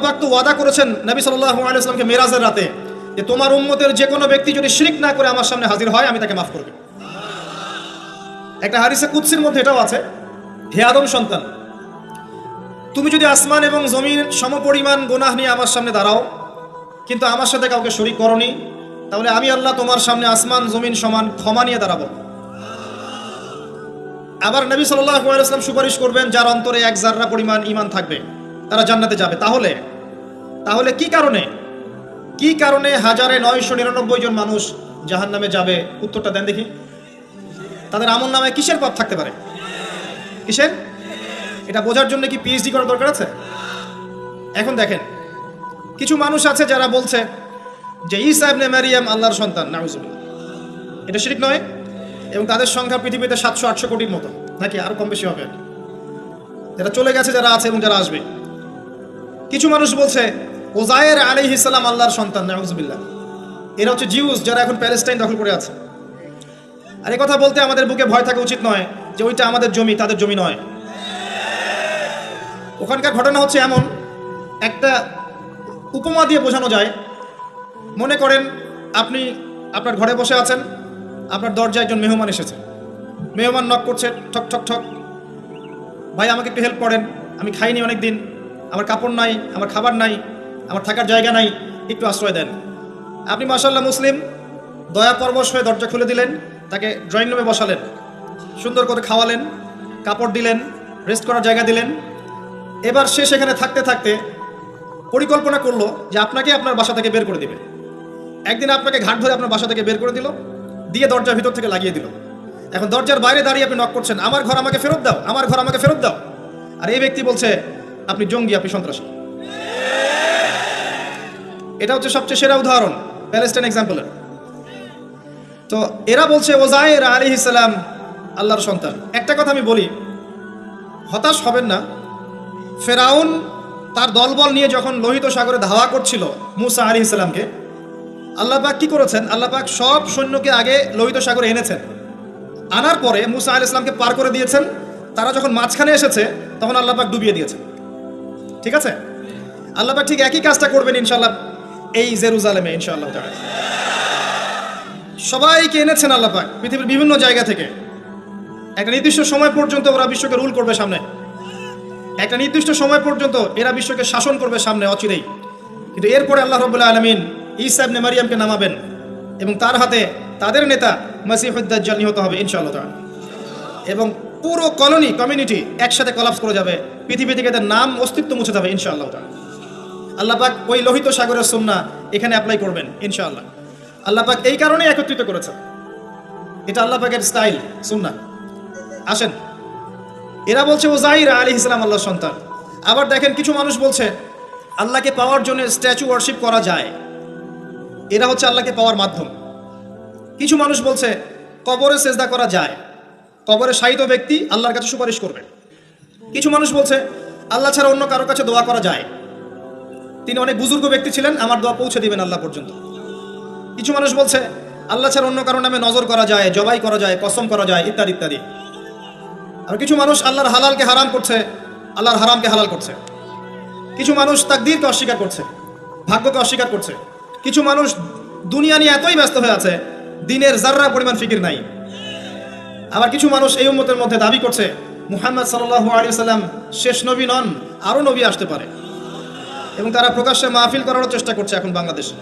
পাক তো ওয়াদা করেছেন নবী সাল্লাল্লাহু আলাইহি ওয়াসাল্লামকে মেরাজের রাতে যে তোমার উম্মতের যে কোনো ব্যক্তি যদি শিরক না করে আমার সামনে হাজির হয় আমি তাকে মাফ করব। একটা হাদিসে কুদসির মধ্যে এটাও আছে, হে আদম সন্তান, তুমি যদি আসমান এবং জমিন সমপরিমাণ গুনাহ নিয়ে আমার সামনে দাঁড়াও কিন্তু আমার সাথে কাউকে শরীক করনি, তাহলে আমি আল্লাহ তোমার সামনে আসমান জমিন সমান ক্ষমা নিয়ে দাঁড়াবো। আবার নবী সাল্লাল্লাহু আলাইহি ওয়াসাল্লাম সুপারিশ করবেন যার অন্তরে এক জাররা পরিমাণ ঈমান থাকবে তারা জান্নাতে যাবে। তাহলে কি কারণে 1999 জন মানুষ জাহান্নামে যাবে? উত্তরটা দেন দেখি। তাদের আমল নামে কিসের পাপ থাকতে পারে? কিসের? এটা বোঝার জন্য কি পিএইচডি করার দরকার আছে? এখন দেখেন, কিছু মানুষ আছে যারা বলছে যে ঈসা ইবনে মারিয়াম আল্লাহর সন্তান, নাউজুবিল্লাহ। এটা শিরক নয়? এবং তাদের সংখ্যা পৃথিবীতে 700-800 কোটির মতো, নাকি আরো কম বেশি হবে? যারা চলে গেছে, যারা আছে এবং যারা আসবে। কিছু মানুষ বলছে ওজায়ের আলাইহিস সালাম আল্লাহর সন্তান, নাউজুবিল্লাহ। এরা হচ্ছে জিউস যারা এখন প্যালেস্টাইন দখল করে আছে। আর এই কথা বলতে আমাদের বুকে ভয় থাকা উচিত নয় যে ওইটা আমাদের জমি, তাদের জমি নয়। ওখানকার ঘটনা হচ্ছে এমন, একটা উপমা দিয়ে বোঝানো যায়। মনে করেন আপনি আপনার ঘরে বসে আছেন, আপনার দরজায় একজন মেহমান এসেছে। মেহমান নক করছে, ঠক ঠক ঠক, ভাই আমাকে একটু হেল্প করেন, আমি খাইনি অনেক দিন, আমার কাপড় নাই, আমার খাবার নাই, আমার থাকার জায়গা নাই, একটু আশ্রয় দেন। আপনি মাশাআল্লাহ মুসলিম, দয়া পরবশ হয়ে দরজা খুলে দিলেন, তাকে ড্রয়িং রুমে বসালেন, সুন্দর করে খাওয়ালেন, কাপড় দিলেন, রেস্ট করার জায়গা দিলেন। এবার সে সেখানে থাকতে থাকতে পরিকল্পনা করলো যে আপনাকে আপনার বাসা থেকে বের করে দিবে। একদিন আপনাকে ঘাট ধরে আপনার বাসা থেকে বের করে দিল, দিয়ে দরজার ভিতর থেকে লাগিয়ে দিল। এখন দরজার বাইরে দাঁড়িয়ে আপনি নক করছেন, আমার ঘর আমাকে ফেরত দাও, আমার ঘর আমাকে ফেরত দাও। আর এই ব্যক্তি বলছে আপনি জঙ্গি, আপনি সন্ত্রাসী। এটা হচ্ছে সবচেয়ে সেরা উদাহরণ প্যালেস্টাইন এক্সাম্পলের। তো এরা বলছে ওজায়ের আলাইহিস সালাম আল্লাহর সন্তান। একটা কথা আমি বলি, হতাশ হবেন না। ফেরাউন তার দলবল নিয়ে যখন লোহিত সাগরে ধাওয়া করছিল মুসা আলাইহিস সালামকে, আল্লাহ পাক কি করেছেন? আল্লাহ পাক সব সৈন্যকে আগে লোহিত সাগরে এনেছেন, আনার পরে মুসা আলাইহিস সালামকে পার করে দিয়েছেন। তারা যখন মাঝখানে এসেছে তখন আল্লাহ পাক ডুবিয়ে দিয়েছেন। ঠিক আছে? আল্লাহ পাক ঠিক একই কাজটা করবেন ইনশাআল্লাহ এই জেরুজালেমে ইনশাআল্লাহ তাআলা। সবাইকে এনেছেন আল্লাহ পাক পৃথিবীর বিভিন্ন জায়গা থেকে। একটা নির্দিষ্ট সময় পর্যন্ত ওরা বিশ্বকে রুল করবে সামনে, একটা নির্দিষ্ট সময় পর্যন্ত এরা বিশ্বকে শাসন করবে সামনে অচিরেই। কিন্তু এরপরে আল্লাহ রাব্বুল আলামিন ঈসা ইবনে মারিয়ামকে নামাবেন এবং তার হাতে তাদের নেতা মাসিহুদ দাজ্জাল নিহত হবে ইনশাআল্লাহ তাআলা। এবং পুরো কমিউনিটি একসাথে কলাপস করে যাবে, পৃথিবী থেকে তার নাম অস্তিত্ব মুছে যাবে ইনশাআল্লাহ তাআলা। আল্লাহ পাক ওই লোহিত সাগরের সুন্নাহ এখানে অ্যাপ্লাই করবেন ইনশাআল্লাহ। আল্লাহ পাক এই কারণেই একত্রিত করেছেন, এটা আল্লাহ পাকের স্টাইল, সুন্নাহ। আসেন, এরা বলছে ওজাইর আলাইহিস সালাম আল্লাহর সন্তান। আবার দেখেন কিছু মানুষ বলছে আল্লাহকে পাওয়ার জন্য স্ট্যাচু ওয়ার্শিপ করা যায়, এরা হচ্ছে আল্লাহকে পাওয়ার মাধ্যম। কিছু মানুষ বলছে কবরে সেজদা করা যায়, কবরে শায়িত ব্যক্তি আল্লাহর কাছে সুপারিশ করবে। কিছু মানুষ বলছে আল্লাহ ছাড়া অন্য কারোর কাছে দোয়া করা যায়, তিনি অনেক বুজুর্গ ব্যক্তি ছিলেন, আমার দোয়া পৌঁছে দিবেন আল্লাহ পর্যন্ত। কিছু মানুষ বলছে আল্লাহ ছাড়া অন্য কারো নামে নজর করা যায়, জবাই করা যায়, কসম করা যায়, ইত্যাদি ইত্যাদি। আর কিছু মানুষ আল্লাহর হালালকে হারাম করছে, আল্লাহর হারামকে হালাল করছে। কিছু মানুষ তাকদীরকে অস্বীকার করছে, ভাগ্যকে অস্বীকার করছে। কিছু মানুষ দুনিয়া নিয়ে এতই ব্যস্ত হয়ে আছে, দিনের জাররা পরিমাণ ফিকির নাই। আবার কিছু মানুষ এই উম্মতের মধ্যে দাবি করছে মুহাম্মদ সাল্লাল্লাহু আলাইহি ওয়াসাল্লাম শেষ নবী নন, আরো নবী আসতে পারে, এবং তারা প্রকাশ্যে মাহফিল করারও চেষ্টা করছে এখন বাংলাদেশে।